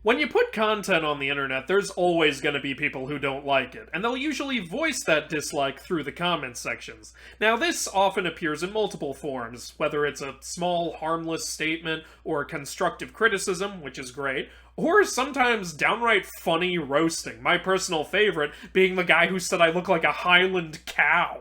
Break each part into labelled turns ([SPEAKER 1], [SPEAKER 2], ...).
[SPEAKER 1] When you put content on the internet, there's always going to be people who don't like it, and they'll usually voice that dislike through the comments sections. Now, this often appears in multiple forms, whether it's a small, harmless statement or constructive criticism, which is great, or sometimes downright funny roasting, my personal favorite being the guy who said I look like a Highland cow.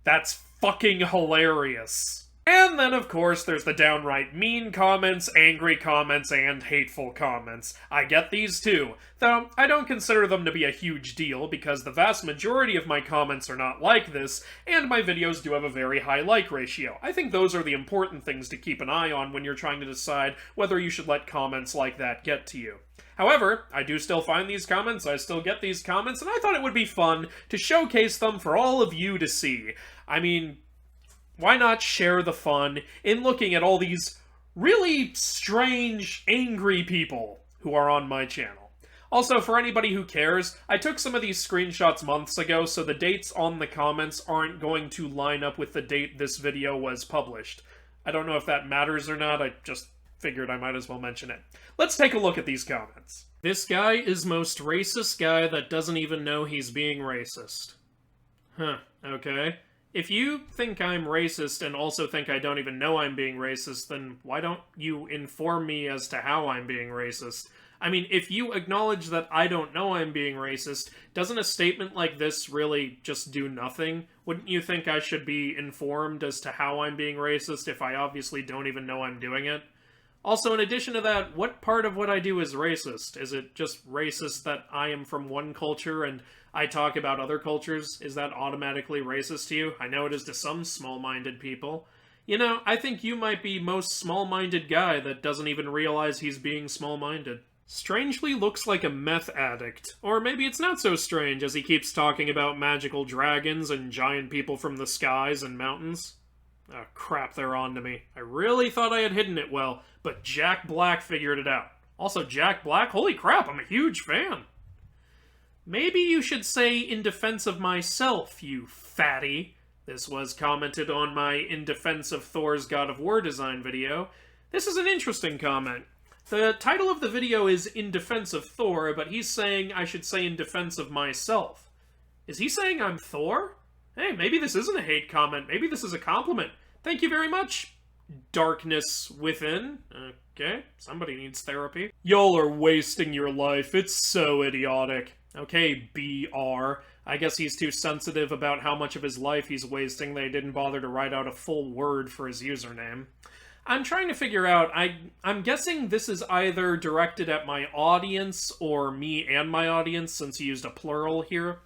[SPEAKER 1] That's fucking hilarious. And then, of course, there's the downright mean comments, angry comments, and hateful comments. I get these too, though I don't consider them to be a huge deal because the vast majority of my comments are not like this, and my videos do have a very high like ratio. I think those are the important things to keep an eye on when you're trying to decide whether you should let comments like that get to you. However, I do still find these comments, I still get these comments, and I thought it would be fun to showcase them for all of you to see. I mean, why not share the fun in looking at all these really strange, angry people who are on my channel? Also, for anybody who cares, I took some of these screenshots months ago, so the dates on the comments aren't going to line up with the date this video was published. I don't know if that matters or not, I just figured I might as well mention it. Let's take a look at these comments. This guy is most racist guy that doesn't even know he's being racist. Huh, okay. If you think I'm racist and also think I don't even know I'm being racist, then why don't you inform me as to how I'm being racist? I mean, if you acknowledge that I don't know I'm being racist, doesn't a statement like this really just do nothing? Wouldn't you think I should be informed as to how I'm being racist if I obviously don't even know I'm doing it? Also, in addition to that, what part of what I do is racist? Is it just racist that I am from one culture and I talk about other cultures? Is that automatically racist to you? I know it is to some small-minded people. You know, I think you might be most small-minded guy that doesn't even realize he's being small-minded. Strangely looks like a meth addict. Or maybe it's not so strange as he keeps talking about magical dragons and giant people from the skies and mountains. Oh crap, they're on to me. I really thought I had hidden it well, but Jack Black figured it out. Also, Jack Black, holy crap, I'm a huge fan. Maybe you should say in defense of myself, you fatty. This was commented on my In Defense of Thor's God of War design video. This is an interesting comment. The title of the video is In Defense of Thor, but he's saying I should say in defense of myself. Is he saying I'm Thor? Hey, maybe this isn't a hate comment. Maybe this is a compliment. Thank you very much, Darkness Within. Okay, somebody needs therapy. Y'all are wasting your life. It's so idiotic. Okay, BR. I guess he's too sensitive about how much of his life he's wasting. They didn't bother to write out a full word for his username. I'm trying to figure out, I'm guessing this is either directed at my audience or me and my audience, since he used a plural here.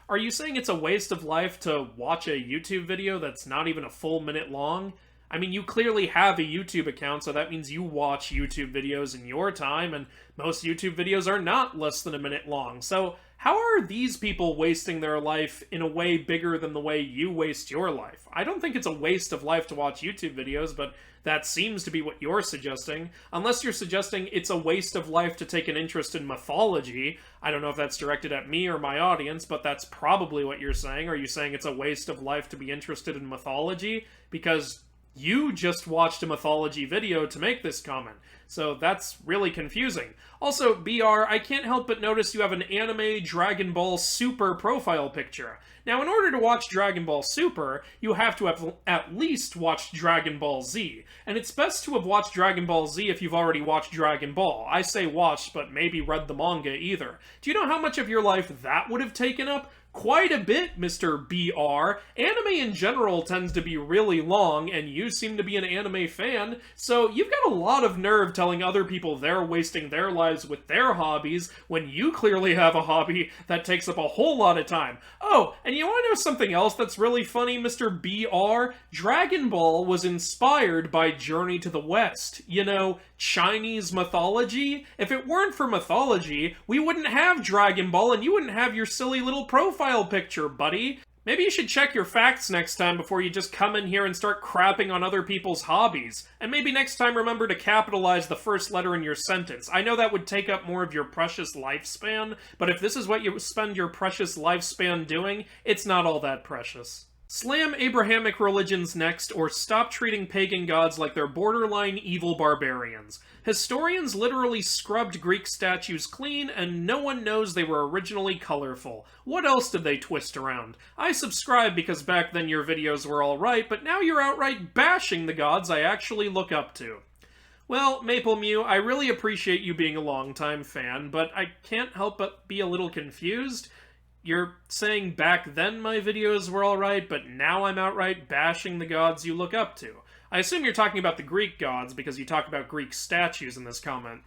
[SPEAKER 1] Are you saying it's a waste of life to watch a YouTube video that's not even a full minute long? I mean, you clearly have a YouTube account, so that means you watch YouTube videos in your time, and most YouTube videos are not less than a minute long. So how are these people wasting their life in a way bigger than the way you waste your life? I don't think it's a waste of life to watch YouTube videos, but that seems to be what you're suggesting. Unless you're suggesting it's a waste of life to take an interest in mythology. I don't know if that's directed at me or my audience, but that's probably what you're saying. Are you saying it's a waste of life to be interested in mythology? Because you just watched a mythology video to make this comment, so that's really confusing. Also, BR, I can't help but notice you have an anime Dragon Ball Super profile picture. Now, in order to watch Dragon Ball Super, you have to have at least watched Dragon Ball Z. And it's best to have watched Dragon Ball Z if you've already watched Dragon Ball. I say watched, but maybe read the manga either. Do you know how much of your life that would have taken up? Quite a bit, Mr. BR. Anime in general tends to be really long, and you seem to be an anime fan, so you've got a lot of nerve telling other people they're wasting their lives with their hobbies when you clearly have a hobby that takes up a whole lot of time. Oh, and you want to know something else that's really funny, Mr. BR? Dragon Ball was inspired by Journey to the West. You know, Chinese mythology? If it weren't for mythology, we wouldn't have Dragon Ball and you wouldn't have your silly little profile picture, buddy. Maybe you should check your facts next time before you just come in here and start crapping on other people's hobbies. And maybe next time remember to capitalize the first letter in your sentence. I know that would take up more of your precious lifespan, but if this is what you spend your precious lifespan doing, it's not all that precious. Slam Abrahamic religions next, or stop treating pagan gods like they're borderline evil barbarians. Historians literally scrubbed Greek statues clean, and no one knows they were originally colorful. What else did they twist around? I subscribe because back then your videos were alright, but now you're outright bashing the gods I actually look up to. Well, Maple Mew, I really appreciate you being a longtime fan, but I can't help but be a little confused. You're saying back then my videos were alright, but now I'm outright bashing the gods you look up to. I assume you're talking about the Greek gods, because you talk about Greek statues in this comment.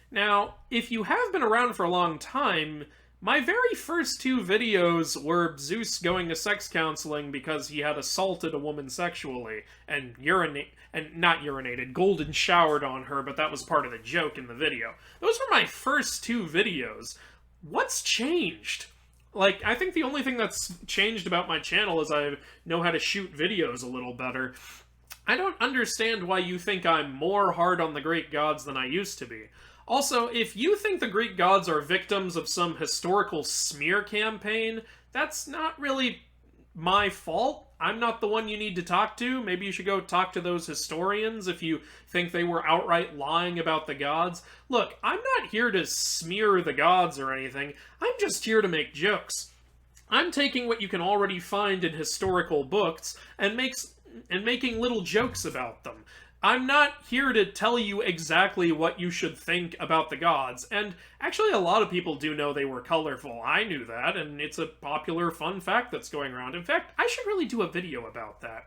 [SPEAKER 1] Now, if you have been around for a long time, my very first two videos were Zeus going to sex counseling because he had assaulted a woman sexually, and not urinated, golden showered on her, but that was part of the joke in the video. Those were my first two videos. What's changed? Like, I think the only thing that's changed about my channel is I know how to shoot videos a little better. I don't understand why you think I'm more hard on the Greek gods than I used to be. Also, if you think the Greek gods are victims of some historical smear campaign, that's not really my fault. I'm not the one you need to talk to. Maybe you should go talk to those historians if you think they were outright lying about the gods. Look, I'm not here to smear the gods or anything. I'm just here to make jokes. I'm taking what you can already find in historical books and making little jokes about them. I'm not here to tell you exactly what you should think about the gods, and actually a lot of people do know they were colorful. I knew that, and it's a popular fun fact that's going around. In fact, I should really do a video about that.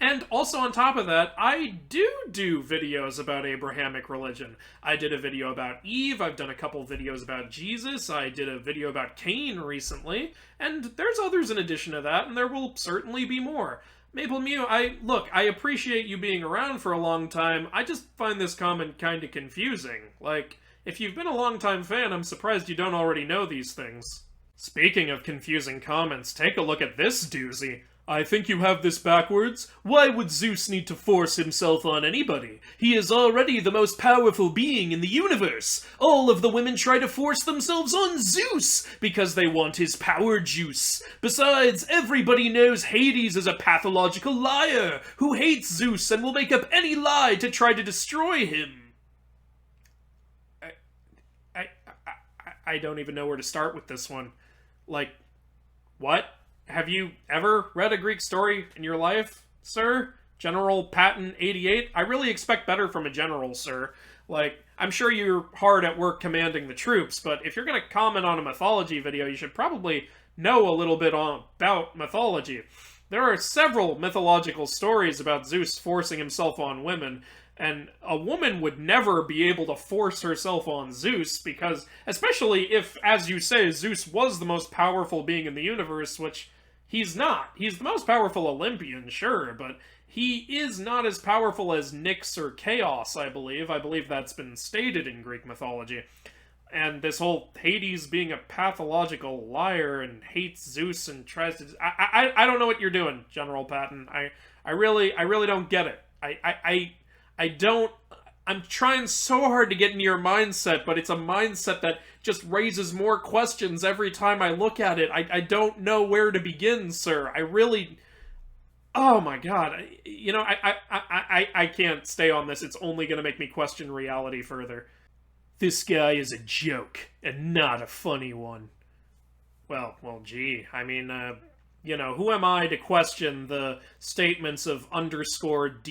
[SPEAKER 1] And also on top of that, I do videos about Abrahamic religion. I did a video about Eve, I've done a couple videos about Jesus, I did a video about Cain recently, and there's others in addition to that, and there will certainly be more. Maple Mew, I appreciate you being around for a long time. I just find this comment kind of confusing. Like, if you've been a long-time fan, I'm surprised you don't already know these things. Speaking of confusing comments, take a look at this doozy. I think you have this backwards. Why would Zeus need to force himself on anybody? He is already the most powerful being in the universe. All of the women try to force themselves on Zeus because they want his power juice. Besides, everybody knows Hades is a pathological liar who hates Zeus and will make up any lie to try to destroy him. I don't even know where to start with this one. Like, what? Have you ever read a Greek story in your life, sir? General Patton 88? I really expect better from a general, sir. Like, I'm sure you're hard at work commanding the troops, but if you're gonna comment on a mythology video, you should probably know a little bit about mythology. There are several mythological stories about Zeus forcing himself on women, and a woman would never be able to force herself on Zeus, because, especially if, as you say, Zeus was the most powerful being in the universe, which he's not. He's the most powerful Olympian, sure, but he is not as powerful as Nyx or Chaos, I believe. I believe that's been stated in Greek mythology. And this whole Hades being a pathological liar and hates Zeus and tries to... I don't know what you're doing, General Patton. I really don't get it. I don't... I'm trying so hard to get into your mindset, but it's a mindset that just raises more questions every time I look at it. I don't know where to begin, sir. I really... Oh my god. You know, I can't stay on this. It's only going to make me question reality further. This guy is a joke, and not a funny one. Well, gee. I mean, you know, who am I to question the statements of _DNA_,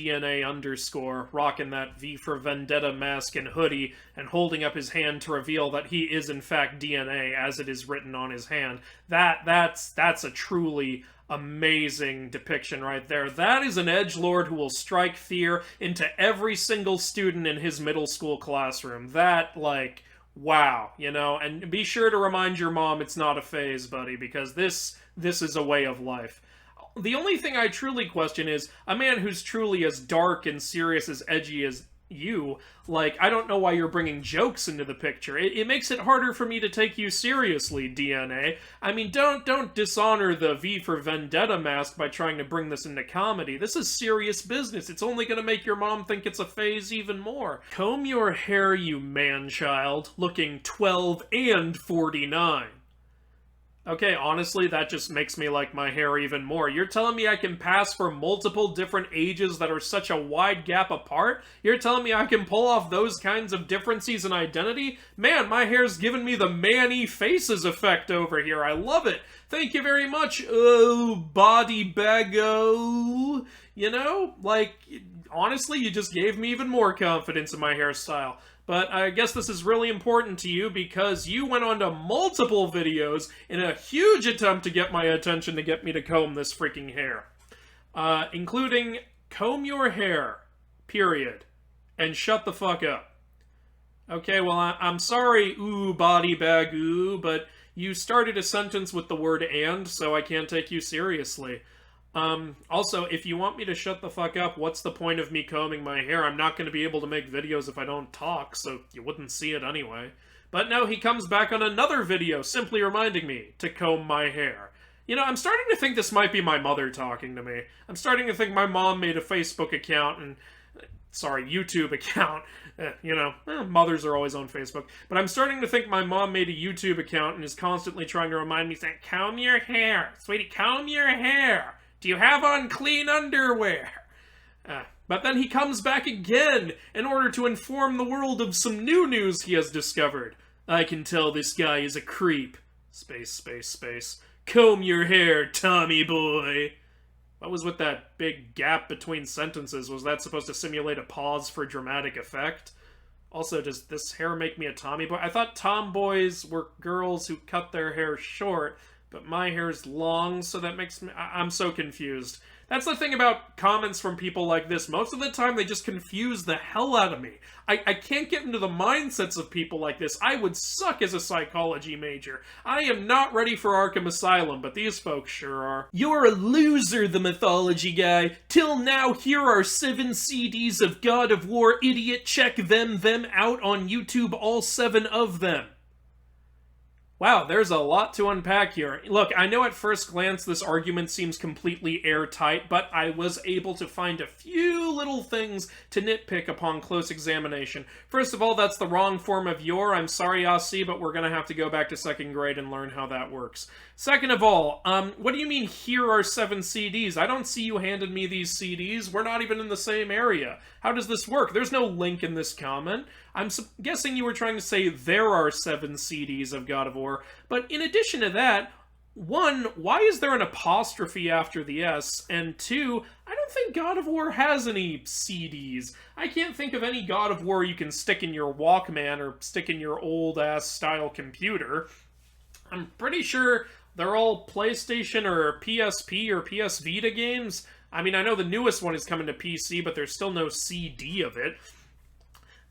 [SPEAKER 1] rocking that V for Vendetta mask and hoodie, and holding up his hand to reveal that he is in fact DNA, as it is written on his hand. That's a truly amazing depiction right there. That is an edgelord who will strike fear into every single student in his middle school classroom. That, like... wow, you know, and be sure to remind your mom it's not a phase, buddy, because this is a way of life. The only thing I truly question is a man who's truly as dark and serious, as edgy as you. Like, I don't know why you're bringing jokes into the picture. It makes it harder for me to take you seriously, DNA. I mean, don't dishonor the V for Vendetta mask by trying to bring this into comedy. This is serious business. It's only gonna make your mom think it's a phase even more. Comb your hair, you man-child, looking 12 and 49. Okay, honestly, that just makes me like my hair even more. You're telling me I can pass for multiple different ages that are such a wide gap apart? You're telling me I can pull off those kinds of differences in identity? Man, my hair's giving me the Manny Faces effect over here. I love it. Thank you very much, oh, body baggo. You know, like, honestly, you just gave me even more confidence in my hairstyle. But I guess this is really important to you because you went on to multiple videos in a huge attempt to get my attention to get me to comb this freaking hair. Including comb your hair, period, and shut the fuck up. Okay, well, I'm sorry, ooh, body bag, ooh, but you started a sentence with the word and, so I can't take you seriously. Also, if you want me to shut the fuck up, what's the point of me combing my hair? I'm not going to be able to make videos if I don't talk, so you wouldn't see it anyway. But no, he comes back on another video, simply reminding me to comb my hair. You know, I'm starting to think this might be my mother talking to me. I'm starting to think my mom made a Facebook account and... Sorry, YouTube account. Mothers are always on Facebook. But I'm starting to think my mom made a YouTube account and is constantly trying to remind me, saying, comb your hair. Sweetie, comb your hair. Do you have on clean underwear? But then he comes back again in order to inform the world of some new news he has discovered. I can tell this guy is a creep. Space, space, space. Comb your hair, Tommy boy. What was with that big gap between sentences? Was that supposed to simulate a pause for dramatic effect? Also, does this hair make me a Tommy boy? I thought tomboys were girls who cut their hair short, but my hair's long, so that makes me... I'm so confused. That's the thing about comments from people like this. Most of the time, they just confuse the hell out of me. I can't get into the mindsets of people like this. I would suck as a psychology major. I am not ready for Arkham Asylum, but these folks sure are. You're a loser, the Mythology guy. Till now, here are 7 CDs of God of War, idiot. Check them out on YouTube, all 7 of them. Wow, there's a lot to unpack here. Look, I know at first glance this argument seems completely airtight, but I was able to find a few little things to nitpick upon close examination. First of all, that's the wrong form of your. I'm sorry, Aussie, but we're gonna have to go back to 2nd grade and learn how that works. Second of all, what do you mean, here are 7 CDs? I don't see you handed me these CDs. We're not even in the same area. How does this work? There's no link in this comment. I'm guessing you were trying to say there are 7 CDs of God of War. But in addition to that, 1, why is there an apostrophe after the S? And 2, I don't think God of War has any CDs. I can't think of any God of War you can stick in your Walkman or stick in your old-ass style computer. I'm pretty sure they're all PlayStation or PSP or PS Vita games. I mean, I know the newest one is coming to PC, but there's still no CD of it.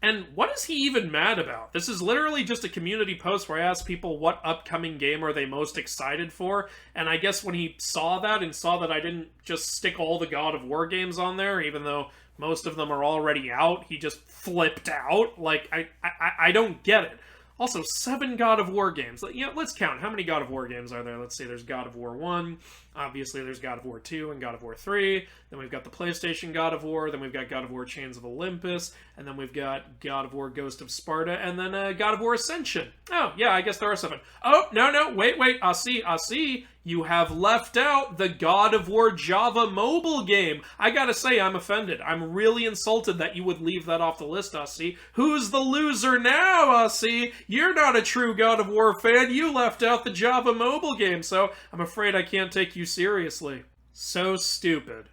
[SPEAKER 1] And what is he even mad about? This is literally just a community post where I ask people what upcoming game are they most excited for, and I guess when he saw that and saw that I didn't just stick all the God of War games on there, even though most of them are already out, he just flipped out. Like, I don't get it. Also, 7 God of War games. Let's count. How many God of War games are there? Let's see, there's God of War 1. Obviously, there's God of War 2 and God of War 3. Then we've got the PlayStation God of War. Then we've got God of War Chains of Olympus. And then we've got God of War Ghost of Sparta. And then God of War Ascension. Oh, yeah, I guess there are 7. Oh, no, wait, I see. You have left out the God of War Java mobile game. I gotta say, I'm offended. I'm really insulted that you would leave that off the list, Aussie. Who's the loser now, Aussie? You're not a true God of War fan. You left out the Java mobile game, so I'm afraid I can't take you seriously. So stupid.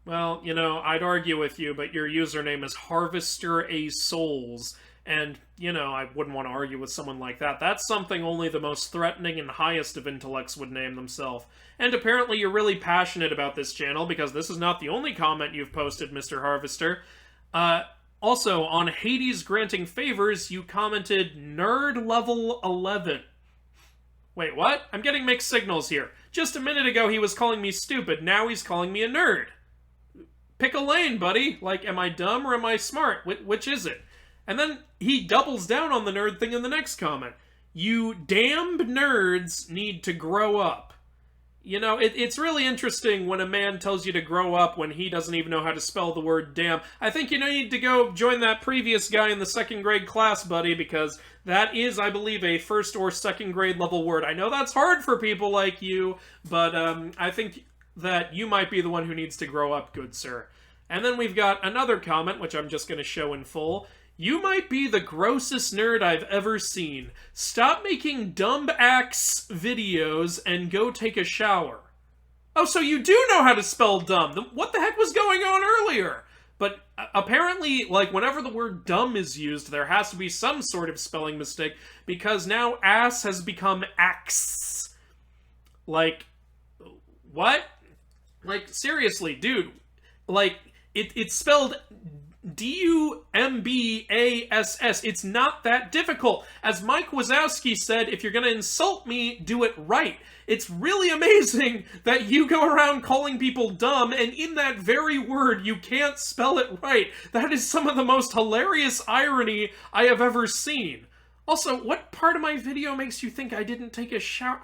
[SPEAKER 1] Well, I'd argue with you, but your username is Harvester A Souls. And, I wouldn't want to argue with someone like that. That's something only the most threatening and highest of intellects would name themselves. And apparently you're really passionate about this channel, because this is not the only comment you've posted, Mr. Harvester. Also, on Hades granting favors, you commented, Nerd Level 11. Wait, what? I'm getting mixed signals here. Just a minute ago he was calling me stupid, now he's calling me a nerd. Pick a lane, buddy. Like, am I dumb or am I smart? Which is it? And then he doubles down on the nerd thing in the next comment. You damned nerds need to grow up. You know, it's really interesting when a man tells you to grow up when he doesn't even know how to spell the word damn. I think you need to go join that previous guy in the second grade class, buddy, because that is, I believe, a first or second grade level word. I know that's hard for people like you, but I think that you might be the one who needs to grow up, good sir. And then we've got another comment, which I'm just going to show in full. You might be the grossest nerd I've ever seen. Stop making dumb axe videos and go take a shower. Oh, so you do know how to spell dumb. What the heck was going on earlier? But apparently, like, whenever the word dumb is used, there has to be some sort of spelling mistake, because now ass has become axe. Like, what? Like, seriously, dude. Like, it's spelled D-U-M-B-A-S-S. It's not that difficult. As Mike Wazowski said, if you're gonna insult me, do it right. It's really amazing that you go around calling people dumb, and in that very word, you can't spell it right. That is some of the most hilarious irony I have ever seen. Also, what part of my video makes you think I didn't take a shower?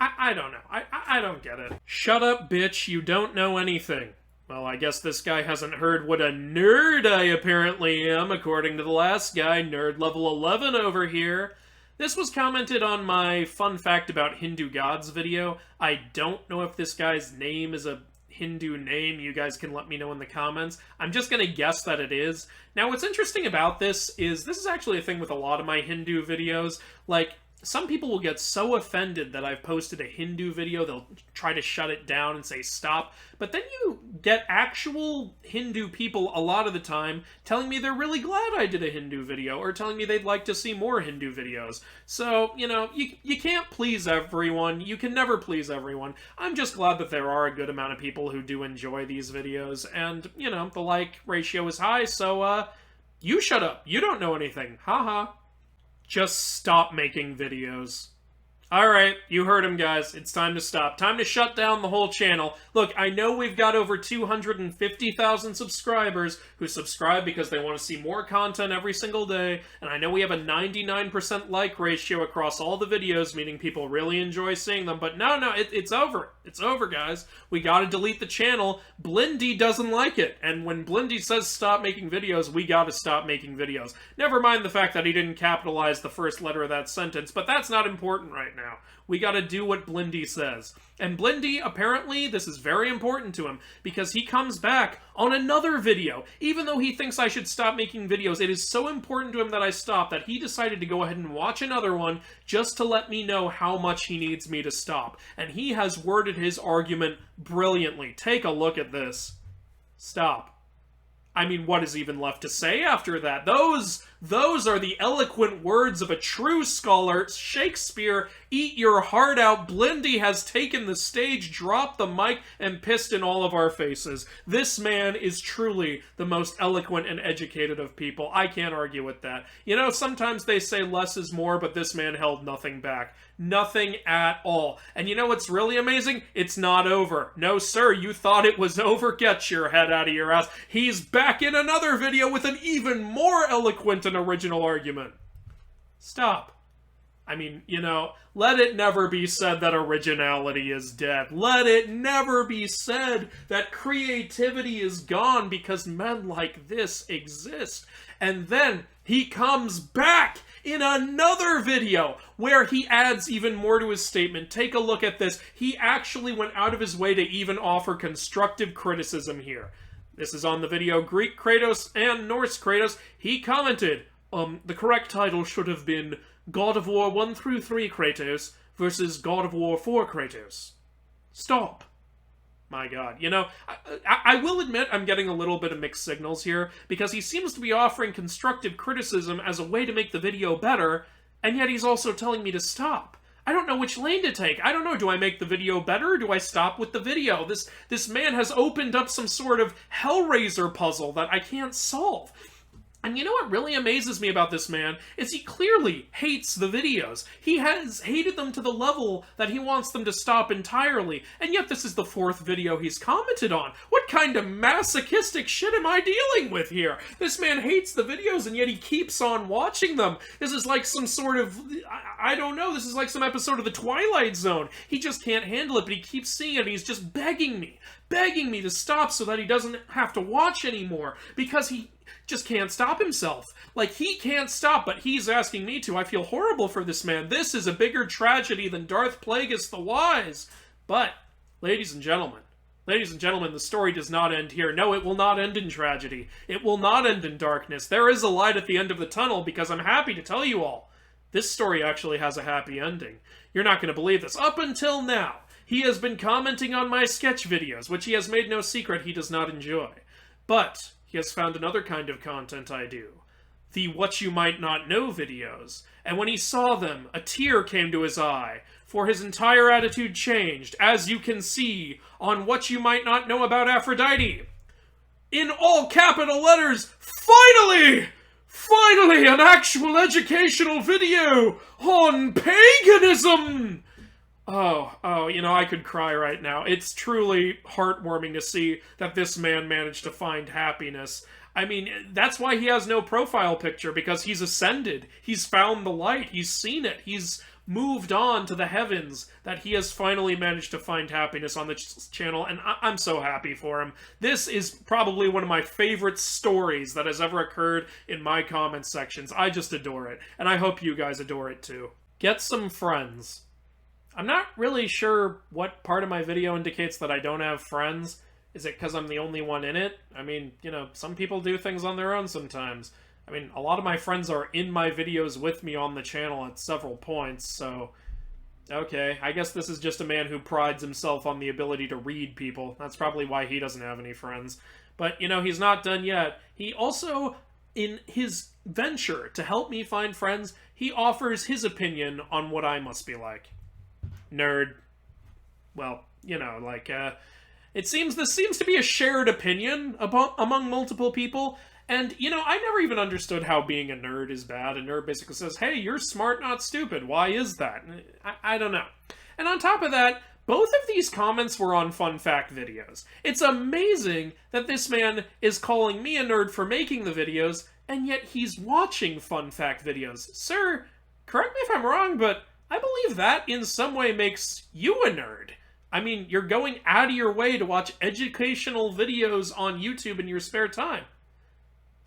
[SPEAKER 1] I don't know. I don't get it. Shut up, bitch. You don't know anything. Well, I guess this guy hasn't heard what a nerd I apparently am, according to the last guy, nerd level 11 over here. This was commented on my fun fact about Hindu gods video. I don't know if this guy's name is a Hindu name. You guys can let me know in the comments. I'm just gonna guess that it is. Now, what's interesting about this is actually a thing with a lot of my Hindu videos. Like, some people will get so offended that I've posted a Hindu video, they'll try to shut it down and say stop. But then you get actual Hindu people a lot of the time telling me they're really glad I did a Hindu video, or telling me they'd like to see more Hindu videos. So, you know, you can't please everyone. You can never please everyone. I'm just glad that there are a good amount of people who do enjoy these videos, and, you know, the like ratio is high, so, you shut up. You don't know anything. Haha. Just stop making videos. Alright, you heard him, guys. It's time to stop. Time to shut down the whole channel. Look, I know we've got over 250,000 subscribers who subscribe because they want to see more content every single day, and I know we have a 99% like ratio across all the videos, meaning people really enjoy seeing them, but no, it's over. It's over, guys. We gotta delete the channel. Blindy doesn't like it, and when Blindy says stop making videos, we gotta stop making videos. Never mind the fact that he didn't capitalize the first letter of that sentence, but that's not important right now. We gotta do what Blindy says. And Blindy, apparently, this is very important to him, because he comes back on another video. Even though he thinks I should stop making videos, it is so important to him that I stop that he decided to go ahead and watch another one just to let me know how much he needs me to stop. And he has worded his argument brilliantly. Take a look at this. Stop. I mean, what is even left to say after that? Those are the eloquent words of a true scholar. Shakespeare, eat your heart out. Blindy has taken the stage, dropped the mic, and pissed in all of our faces. This man is truly the most eloquent and educated of people. I can't argue with that. You know, sometimes they say less is more, but this man held nothing back. Nothing at all. And you know what's really amazing? It's not over. No, sir, you thought it was over? Get your head out of your ass. He's back in another video with an even more eloquent and original argument. Stop. I mean, you know, let it never be said that originality is dead. Let it never be said that creativity is gone because men like this exist. And then he comes back in another video where he adds even more to his statement. Take a look at this. He actually went out of his way to even offer constructive criticism here. This is on the video Greek Kratos and Norse Kratos. He commented, the correct title should have been God of War 1 through 3 Kratos versus God of War 4 Kratos. Stop. My god. You know, I will admit I'm getting a little bit of mixed signals here, because he seems to be offering constructive criticism as a way to make the video better, and yet he's also telling me to stop. I don't know which lane to take. I don't know, do I make the video better, or do I stop with the video? This man has opened up some sort of Hellraiser puzzle that I can't solve. And you know what really amazes me about this man is he clearly hates the videos. He has hated them to the level that he wants them to stop entirely, and yet this is the 4th video he's commented on. What kind of masochistic shit am I dealing with here? This man hates the videos and yet he keeps on watching them. This is like some sort of, I don't know, this is like some episode of The Twilight Zone. He just can't handle it, but he keeps seeing it and he's just begging me to stop so that he doesn't have to watch anymore, because he just can't stop himself. Like, he can't stop, but he's asking me to. I feel horrible for this man. This is a bigger tragedy than Darth Plagueis the Wise. But, ladies and gentlemen, the story does not end here. No, it will not end in tragedy. It will not end in darkness. There is a light at the end of the tunnel, because I'm happy to tell you all, this story actually has a happy ending. You're not going to believe this. Up until now, he has been commenting on my sketch videos, which he has made no secret he does not enjoy. But he has found another kind of content I do. The What You Might Not Know videos. And when he saw them, a tear came to his eye, for his entire attitude changed, as you can see on What You Might Not Know About Aphrodite. In all capital letters, finally! Finally, an actual educational video on paganism! Oh, you know, I could cry right now. It's truly heartwarming to see that this man managed to find happiness. I mean, that's why he has no profile picture, because he's ascended. He's found the light. He's seen it. He's moved on to the heavens, that he has finally managed to find happiness on the channel, and I'm so happy for him. This is probably one of my favorite stories that has ever occurred in my comment sections. I just adore it, and I hope you guys adore it too. Get some friends. I'm not really sure what part of my video indicates that I don't have friends. Is it because I'm the only one in it? I mean, you know, some people do things on their own sometimes. I mean, a lot of my friends are in my videos with me on the channel at several points, so... Okay, I guess this is just a man who prides himself on the ability to read people. That's probably why he doesn't have any friends. But, you know, he's not done yet. He also, in his venture to help me find friends, he offers his opinion on what I must be like. Nerd. Well, you know, like, this seems to be a shared opinion among multiple people, and, you know, I never even understood how being a nerd is bad. A nerd basically says, hey, you're smart, not stupid. Why is that? I don't know. And on top of that, both of these comments were on fun fact videos. It's amazing that this man is calling me a nerd for making the videos, and yet he's watching fun fact videos. Sir, correct me if I'm wrong, but I believe that in some way makes you a nerd. I mean, you're going out of your way to watch educational videos on YouTube in your spare time.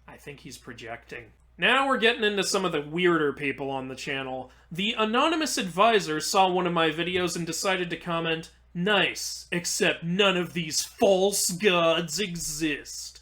[SPEAKER 1] I think he's projecting. Now we're getting into some of the weirder people on the channel. The anonymous advisor saw one of my videos and decided to comment, "Nice, except none of these false gods exist."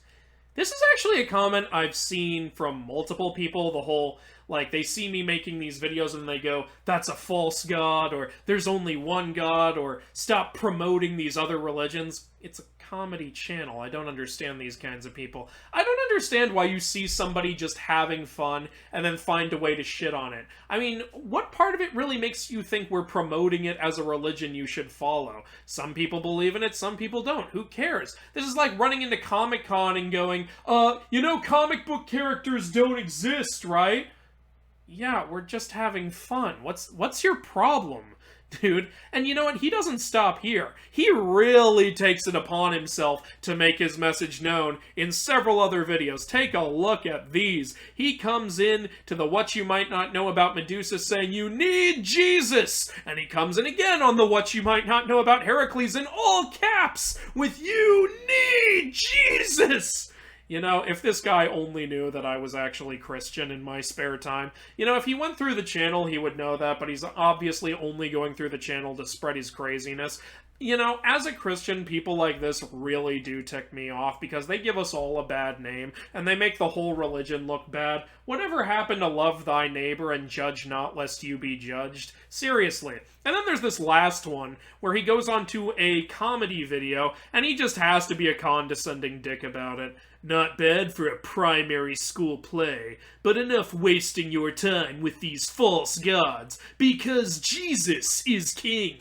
[SPEAKER 1] This is actually a comment I've seen from multiple people, the whole, like, they see me making these videos and they go, that's a false god, or there's only one god, or stop promoting these other religions. It's a comedy channel. I don't understand these kinds of people. I don't understand why you see somebody just having fun and then find a way to shit on it. I mean, what part of it really makes you think we're promoting it as a religion you should follow? Some people believe in it, some people don't. Who cares? This is like running into Comic-Con and going, you know, comic book characters don't exist, right? Yeah, we're just having fun. What's your problem, dude? And you know what? He doesn't stop here. He really takes it upon himself to make his message known in several other videos. Take a look at these. He comes in to the What You Might Not Know About Medusa saying, you need Jesus! And he comes in again on the What You Might Not Know About Heracles in all caps with, you need Jesus! You know, if this guy only knew that I was actually Christian in my spare time, you know, if he went through the channel, he would know that, but he's obviously only going through the channel to spread his craziness. You know, as a Christian, people like this really do tick me off because they give us all a bad name, and they make the whole religion look bad. Whatever happened to love thy neighbor and judge not lest you be judged? Seriously. And then there's this last one, where he goes on to a comedy video, and he just has to be a condescending dick about it. Not bad for a primary school play, but enough wasting your time with these false gods, because Jesus is king.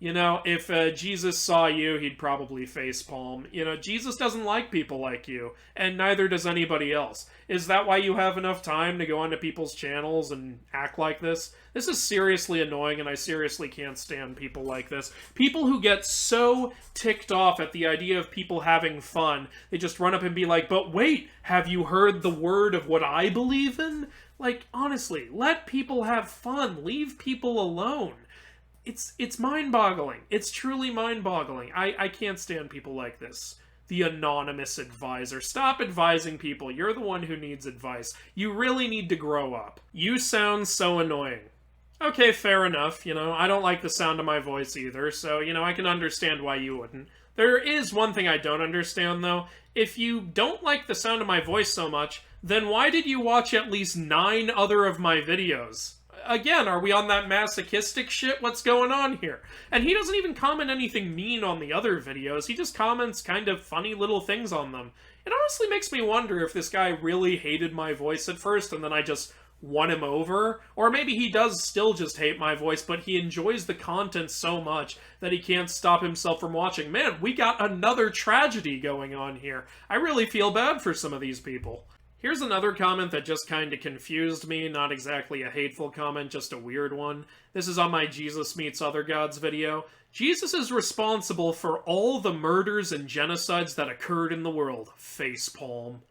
[SPEAKER 1] You know, if Jesus saw you, he'd probably facepalm. You know, Jesus doesn't like people like you, and neither does anybody else. Is that why you have enough time to go onto people's channels and act like this? This is seriously annoying, and I seriously can't stand people like this. People who get so ticked off at the idea of people having fun, they just run up and be like, but wait, have you heard the word of what I believe in? Like, honestly, let people have fun. Leave people alone. It's mind-boggling. It's truly mind-boggling. I can't stand people like this. The anonymous advisor. Stop advising people. You're the one who needs advice. You really need to grow up. You sound so annoying. Okay, fair enough. You know, I don't like the sound of my voice either, so, you know, I can understand why you wouldn't. There is one thing I don't understand, though. If you don't like the sound of my voice so much, then why did you watch at least 9 other of my videos? Again, are we on that masochistic shit? What's going on here? And he doesn't even comment anything mean on the other videos. He just comments kind of funny little things on them. It honestly makes me wonder if this guy really hated my voice at first and then I just won him over. Or maybe he does still just hate my voice, but he enjoys the content so much that he can't stop himself from watching. Man, we got another tragedy going on here. I really feel bad for some of these people. Here's another comment that just kinda confused me, not exactly a hateful comment, just a weird one. This is on my Jesus Meets Other Gods video. Jesus is responsible for all the murders and genocides that occurred in the world. Facepalm.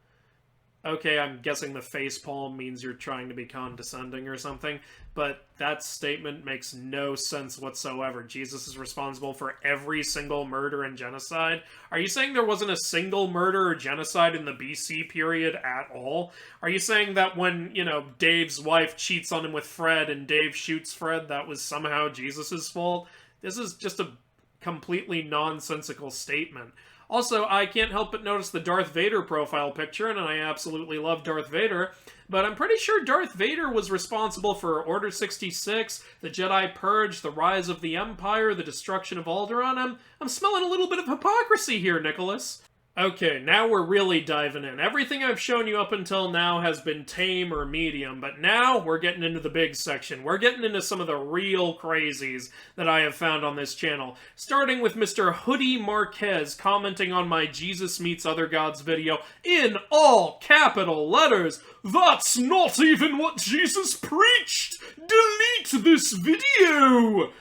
[SPEAKER 1] Okay, I'm guessing the facepalm means you're trying to be condescending or something, but that statement makes no sense whatsoever. Jesus is responsible for every single murder and genocide? Are you saying there wasn't a single murder or genocide in the BC period at all? Are you saying that when, you know, Dave's wife cheats on him with Fred and Dave shoots Fred, that was somehow Jesus' fault? This is just a completely nonsensical statement. Also, I can't help but notice the Darth Vader profile picture, and I absolutely love Darth Vader, but I'm pretty sure Darth Vader was responsible for Order 66, the Jedi Purge, the Rise of the Empire, the destruction of Alderaan. I'm smelling a little bit of hypocrisy here, Nicholas. Okay, now we're really diving in. Everything I've shown you up until now has been tame or medium, but now we're getting into the big section. We're getting into some of the real crazies that I have found on this channel. Starting with Mr. Hoodie Marquez commenting on my Jesus Meets Other Gods video in all capital letters. That's not even what Jesus preached! Delete this video!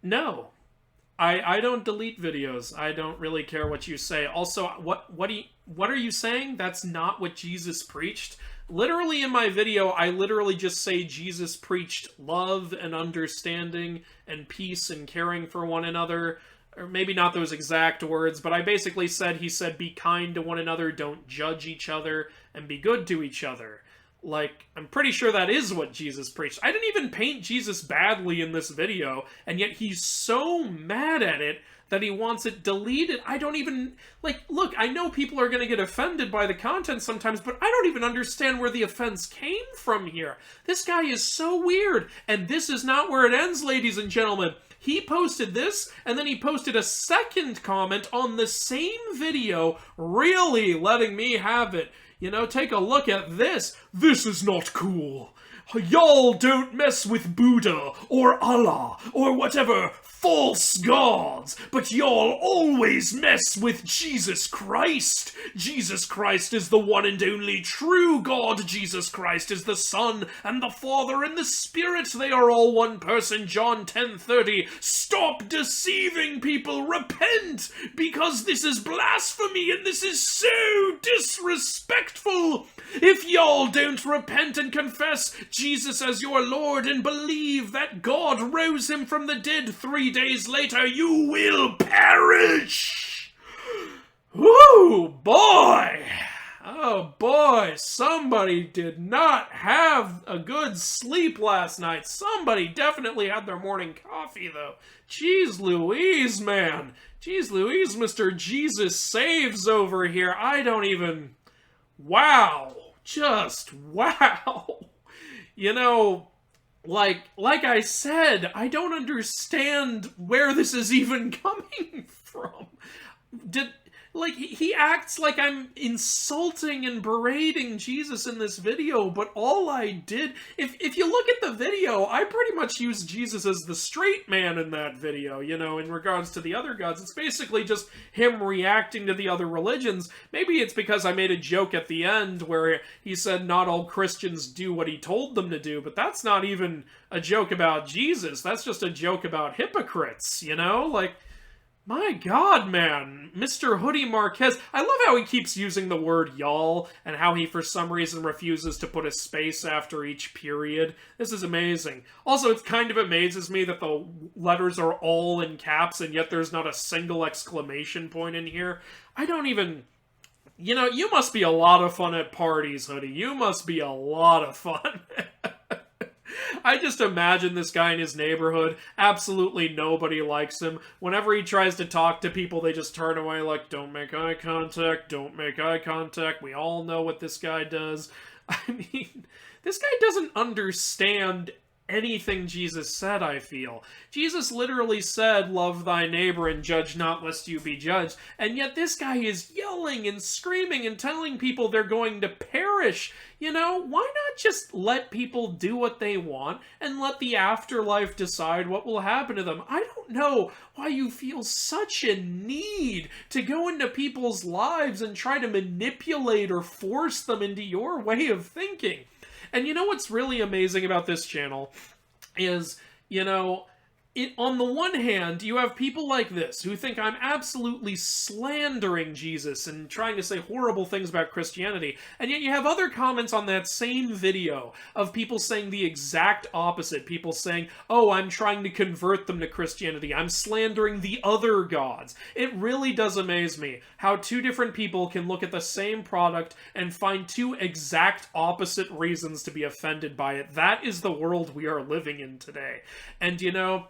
[SPEAKER 1] No. I don't delete videos. I don't really care what you say. Also, what are you saying? That's not what Jesus preached? Literally in my video, I literally just say Jesus preached love and understanding and peace and caring for one another. Or maybe not those exact words, but I basically said, he said, be kind to one another, don't judge each other, and be good to each other. Like, I'm pretty sure that is what Jesus preached. I didn't even paint Jesus badly in this video, and yet he's so mad at it that he wants it deleted. I don't even, like, look, I know people are gonna get offended by the content sometimes, but I don't even understand where the offense came from here. This guy is so weird, and this is not where it ends, ladies and gentlemen. He posted this, and then he posted a second comment on the same video, really letting me have it. You know, take a look at this. This is not cool. Y'all don't mess with Buddha or Allah or whatever false gods, but y'all always mess with Jesus Christ. Jesus Christ is the one and only true God. Jesus Christ is the Son and the Father and the Spirit. They are all one person. John 10:30. Stop deceiving people. Repent, because this is blasphemy and this is so disrespectful. If y'all don't repent and confess Jesus as your Lord and believe that God rose him from the dead 3 days later, you will perish. Woo, boy. Oh boy, somebody did not have a good sleep last night. Somebody definitely had their morning coffee, though. Jeez Louise, man. Jeez Louise, Mr. Jesus Saves over here. I don't even... Wow. Just wow. You know, like I said, I don't understand where this is even coming from. like, he acts like I'm insulting and berating Jesus in this video, but all I did, if you look at the video, I pretty much use Jesus as the straight man in that video, you know, in regards to the other gods. It's basically just him reacting to the other religions. Maybe it's because I made a joke at the end where he said not all Christians do what he told them to do, but that's not even a joke about Jesus. That's just a joke about hypocrites, you know? Like, my god, man. Mr. Hoodie Marquez. I love how he keeps using the word y'all, and how he for some reason refuses to put a space after each period. This is amazing. Also, it kind of amazes me that the letters are all in caps, and yet there's not a single exclamation point in here. I don't even... You know, you must be a lot of fun at parties, Hoodie. You must be a lot of fun. I just imagine this guy in his neighborhood. Absolutely nobody likes him. Whenever he tries to talk to people, they just turn away like, don't make eye contact, don't make eye contact. We all know what this guy does. I mean, this guy doesn't understand anything Jesus said, I feel. Jesus literally said, love thy neighbor and judge not lest you be judged. And yet this guy is yelling and screaming and telling people they're going to perish. You know, why not just let people do what they want and let the afterlife decide what will happen to them? I don't know why you feel such a need to go into people's lives and try to manipulate or force them into your way of thinking. And you know what's really amazing about this channel is, you know, on the one hand, you have people like this who think I'm absolutely slandering Jesus and trying to say horrible things about Christianity, and yet you have other comments on that same video of people saying the exact opposite. People saying, oh, I'm trying to convert them to Christianity. I'm slandering the other gods. It really does amaze me how two different people can look at the same product and find two exact opposite reasons to be offended by it. That is the world we are living in today. And, you know,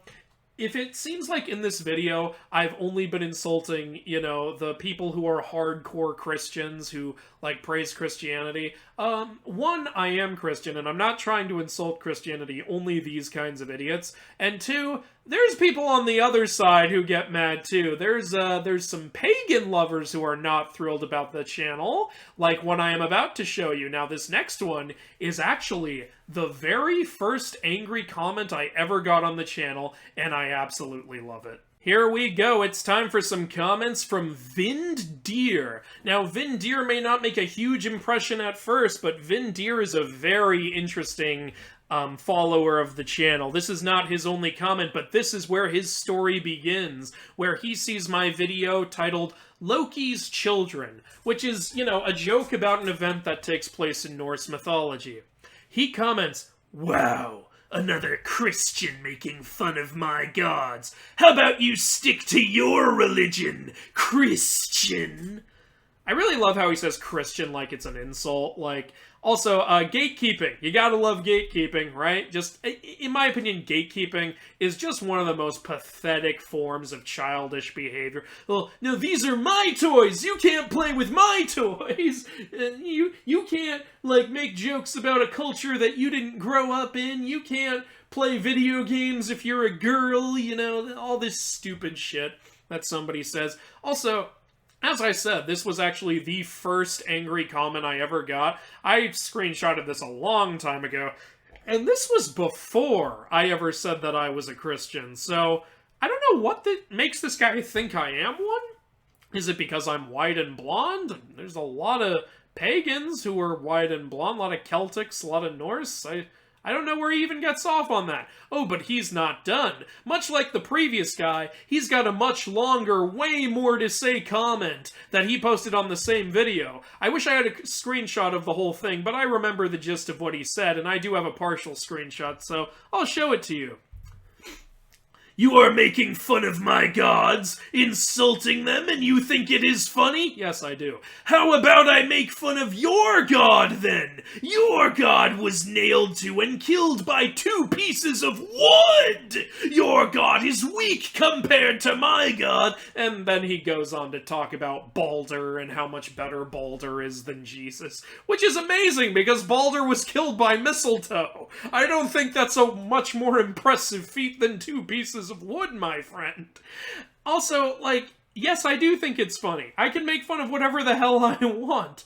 [SPEAKER 1] if it seems like in this video I've only been insulting, you know, the people who are hardcore Christians who, like, praise Christianity, one, I am Christian, and I'm not trying to insult Christianity, only these kinds of idiots, and two, there's people on the other side who get mad too. There's some pagan lovers who are not thrilled about the channel, like one I am about to show you. Now, this next one is actually the very first angry comment I ever got on the channel, and I absolutely love it. Here we go, it's time for some comments from Vindeer. Now, Vindeer may not make a huge impression at first, but Vindeer is a very interesting follower of the channel. This is not his only comment, but this is where his story begins, where he sees my video titled Loki's Children, which is, you know, a joke about an event that takes place in Norse mythology. He comments, wow, another Christian making fun of my gods. How about you stick to your religion, Christian? I really love how he says Christian like it's an insult. Like, also, gatekeeping. You gotta love gatekeeping, right? Just, in my opinion, gatekeeping is just one of the most pathetic forms of childish behavior. Well, no, these are my toys! You can't play with my toys! You can't, like, make jokes about a culture that you didn't grow up in. You can't play video games if you're a girl, you know, all this stupid shit that somebody says. Also, as I said, this was actually the first angry comment I ever got. I screenshotted this a long time ago, and this was before I ever said that I was a Christian, so I don't know what makes this guy think I am one? Is it because I'm white and blonde? There's a lot of pagans who are white and blonde, a lot of Celtics, a lot of Norse. I don't know where he even gets off on that. Oh, but he's not done. Much like the previous guy, he's got a much longer, way more to say comment that he posted on the same video. I wish I had a screenshot of the whole thing, but I remember the gist of what he said, and I do have a partial screenshot, so I'll show it to you. You are making fun of my gods, insulting them, and you think it is funny? Yes, I do. How about I make fun of your god, then? Your god was nailed to and killed by 2 pieces of wood! Your god is weak compared to my god! And then he goes on to talk about Balder and how much better Balder is than Jesus. Which is amazing, because Balder was killed by mistletoe. I don't think that's a much more impressive feat than 2 pieces of wood, my friend. Also, like, Yes, I do think it's funny. I can make fun of whatever the hell I want.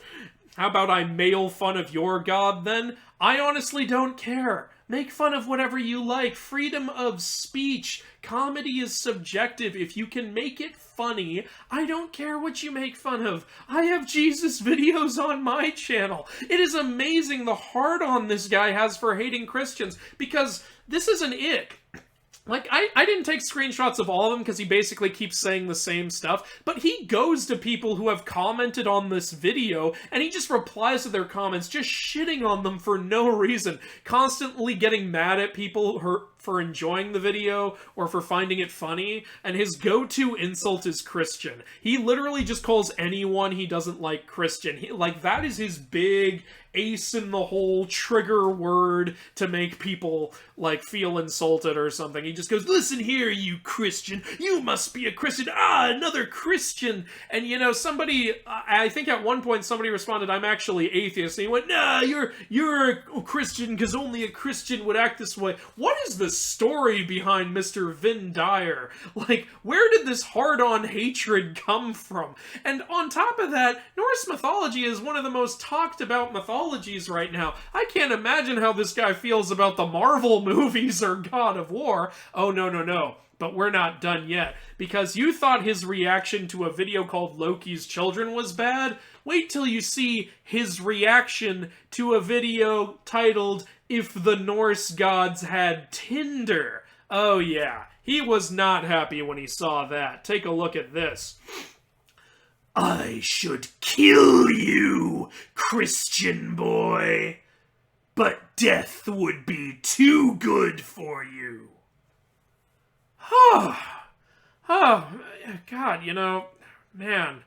[SPEAKER 1] How about I mail fun of your god then? I honestly don't care. Make fun of whatever you like. Freedom of speech. Comedy is subjective. If you can make it funny, I don't care what you make fun of. I have Jesus videos on my channel. It is amazing the hard-on this guy has for hating Christians, because this is an ick. Like, I didn't take screenshots of all of them because he basically keeps saying the same stuff, but he goes to people who have commented on this video, and he just replies to their comments, just shitting on them for no reason, constantly getting mad at people for enjoying the video or for finding it funny, and his go-to insult is Christian. He literally just calls anyone he doesn't like Christian. Like, that is his big ace in the hole trigger word to make people, like, feel insulted or something. He just goes, listen here, you Christian, you must be a Christian, another Christian. And, you know, somebody, I think at one point somebody responded, I'm actually atheist, and he went, nah, you're a Christian because only a Christian would act this way. What is the story behind Mr. Vin Dyer? Like, where did this hard-on hatred come from? And on top of that, Norse mythology is one of the most talked about mythologies right now. I can't imagine how this guy feels about the Marvel movies or God of War. Oh, no. But we're not done yet. Because you thought his reaction to a video called Loki's Children was bad? Wait till you see his reaction to a video titled If the Norse Gods Had Tinder. Oh yeah, he was not happy when he saw that. Take a look at this. I should kill you, Christian boy, but death would be too good for you. Oh, God, you know, man,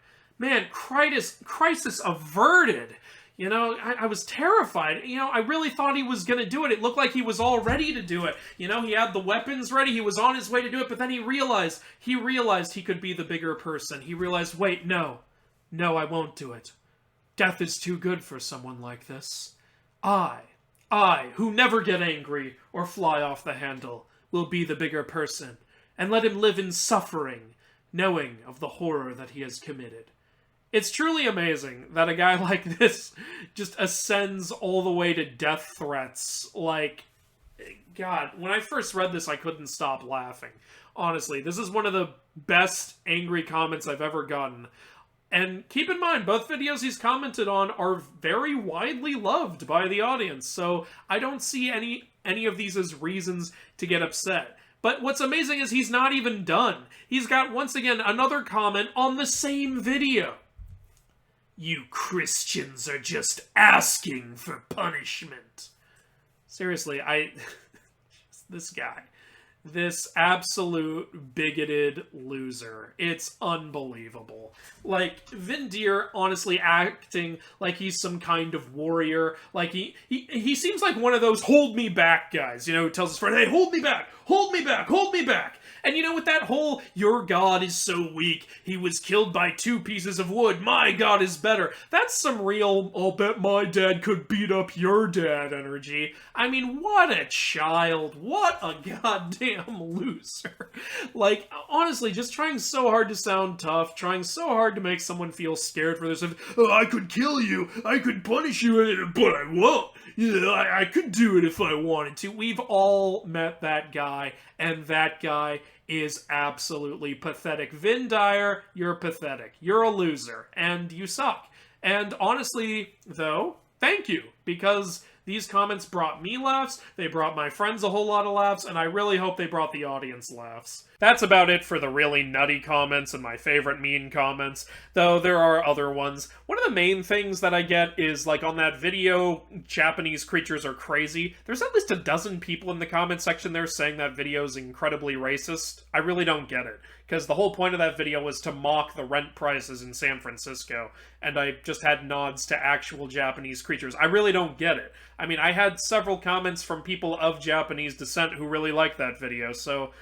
[SPEAKER 1] crisis averted. You know, I was terrified. You know, I really thought he was going to do it. It looked like he was all ready to do it. You know, he had the weapons ready. He was on his way to do it. But then he realized he could be the bigger person. He realized, wait, no, I won't do it. Death is too good for someone like this. I, who never get angry or fly off the handle, will be the bigger person and let him live in suffering, knowing of the horror that he has committed. It's truly amazing that a guy like this just ascends all the way to death threats. Like, God, when I first read this, I couldn't stop laughing. Honestly, this is one of the best angry comments I've ever gotten. And keep in mind, both videos he's commented on are very widely loved by the audience, so I don't see any of these as reasons to get upset. But what's amazing is he's not even done. He's got, once again, another comment on the same video. You Christians are just asking for punishment. Seriously, this guy. This absolute bigoted loser. It's unbelievable. Like, Vin Deer honestly acting like he's some kind of warrior. Like, he seems like one of those hold me back guys, you know, who tells his friend, hey, hold me back, hold me back, hold me back. And you know, with that whole, your God is so weak, he was killed by 2 pieces of wood, my God is better. That's some real, I'll bet my dad could beat up your dad energy. I mean, what a child. What a goddamn loser. Like, honestly, just trying so hard to sound tough, trying so hard to make someone feel scared for this. Oh, I could kill you, I could punish you, but I won't. Yeah, I could do it if I wanted to. We've all met that guy, and that guy is absolutely pathetic. Vin Dyer, you're pathetic. You're a loser, and you suck. And honestly, though, thank you, because these comments brought me laughs, they brought my friends a whole lot of laughs, and I really hope they brought the audience laughs. That's about it for the really nutty comments and my favorite mean comments, though there are other ones. One of the main things that I get is, like, on that video, Japanese creatures are crazy, there's at least a dozen people in the comment section there saying that video is incredibly racist. I really don't get it, because the whole point of that video was to mock the rent prices in San Francisco, and I just had nods to actual Japanese creatures. I really don't get it. I mean, I had several comments from people of Japanese descent who really liked that video, so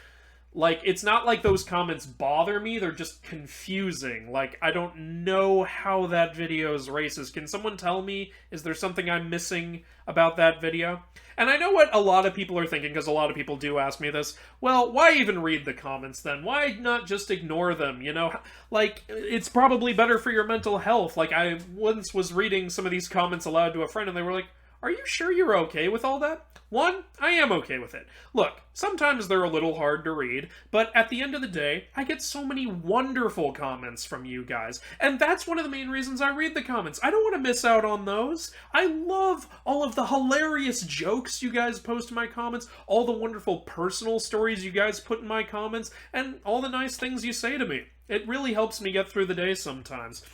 [SPEAKER 1] Like, it's not like those comments bother me, they're just confusing. Like, I don't know how that video is racist. Can someone tell me? Is there something I'm missing about that video? And I know what a lot of people are thinking, because a lot of people do ask me this. Well, why even read the comments then? Why not just ignore them, you know? Like, it's probably better for your mental health. Like, I once was reading some of these comments aloud to a friend, and they were like, are you sure you're okay with all that? One, I am okay with it. Look, sometimes they're a little hard to read, but at the end of the day, I get so many wonderful comments from you guys, and that's one of the main reasons I read the comments. I don't want to miss out on those. I love all of the hilarious jokes you guys post in my comments, all the wonderful personal stories you guys put in my comments, and all the nice things you say to me. It really helps me get through the day sometimes.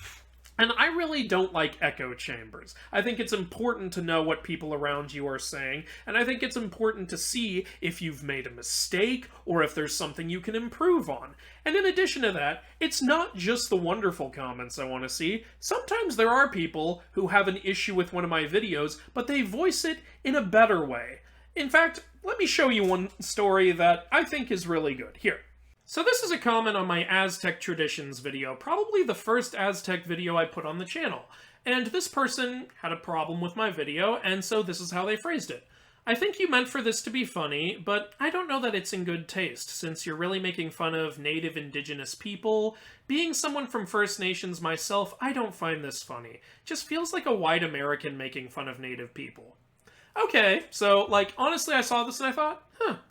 [SPEAKER 1] And I really don't like echo chambers. I think it's important to know what people around you are saying, and I think it's important to see if you've made a mistake or if there's something you can improve on. And in addition to that, it's not just the wonderful comments I want to see. Sometimes there are people who have an issue with one of my videos, but they voice it in a better way. In fact, let me show you one story that I think is really good. Here. So this is a comment on my Aztec Traditions video, probably the first Aztec video I put on the channel. And this person had a problem with my video, and so this is how they phrased it. I think you meant for this to be funny, but I don't know that it's in good taste, since you're really making fun of native indigenous people. Being someone from First Nations myself, I don't find this funny. Just feels like a white American making fun of native people. Okay, so, like, honestly, I saw this and I thought,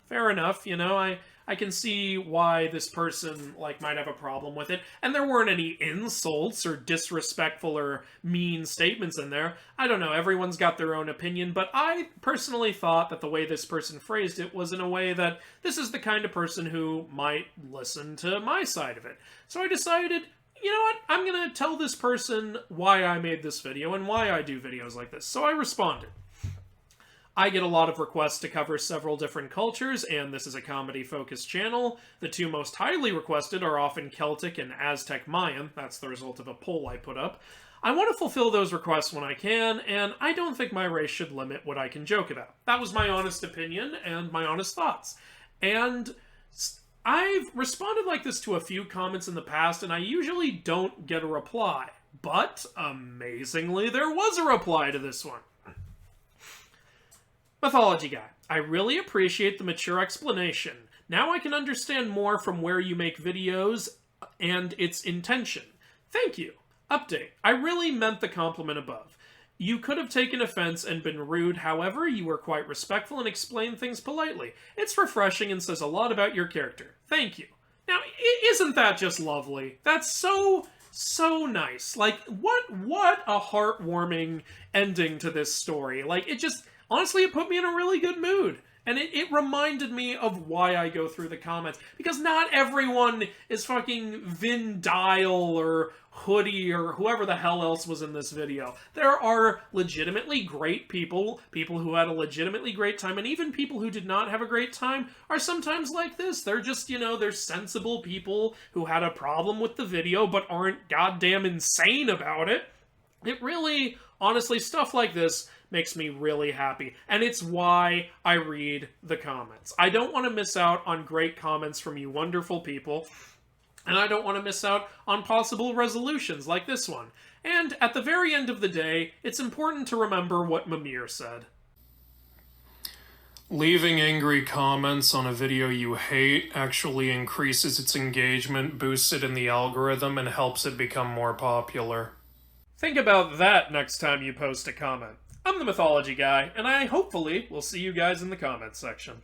[SPEAKER 1] fair enough, you know, I can see why this person, like, might have a problem with it. And there weren't any insults or disrespectful or mean statements in there. I don't know, everyone's got their own opinion, but I personally thought that the way this person phrased it was in a way that this is the kind of person who might listen to my side of it. So I decided, you know what, I'm gonna tell this person why I made this video and why I do videos like this. So I responded. I get a lot of requests to cover several different cultures, and this is a comedy-focused channel. The two most highly requested are often Celtic and Aztec Mayan. That's the result of a poll I put up. I want to fulfill those requests when I can, and I don't think my race should limit what I can joke about. That was my honest opinion and my honest thoughts. And I've responded like this to a few comments in the past, and I usually don't get a reply. But, amazingly, there was a reply to this one. Mythology guy, I really appreciate the mature explanation. Now I can understand more from where you make videos and its intention. Thank you. Update. I really meant the compliment above. You could have taken offense and been rude, however, you were quite respectful and explained things politely. It's refreshing and says a lot about your character. Thank you. Now, isn't that just lovely? That's so nice. Like, what a heartwarming ending to this story. Like, it just... Honestly, it put me in a really good mood. And it reminded me of why I go through the comments. Because not everyone is fucking Vin Dial or Hoodie or whoever the hell else was in this video. There are legitimately great people, people who had a legitimately great time, and even people who did not have a great time are sometimes like this. They're just, you know, they're sensible people who had a problem with the video but aren't goddamn insane about it. It really, honestly, stuff like this makes me really happy, and it's why I read the comments. I don't want to miss out on great comments from you wonderful people, and I don't want to miss out on possible resolutions like this one. And at the very end of the day, it's important to remember what Mimir said. Leaving angry comments on a video you hate actually increases its engagement, boosts it in the algorithm, and helps it become more popular. Think about that next time you post a comment. I'm the Mythology guy, and I hopefully will see you guys in the comments section.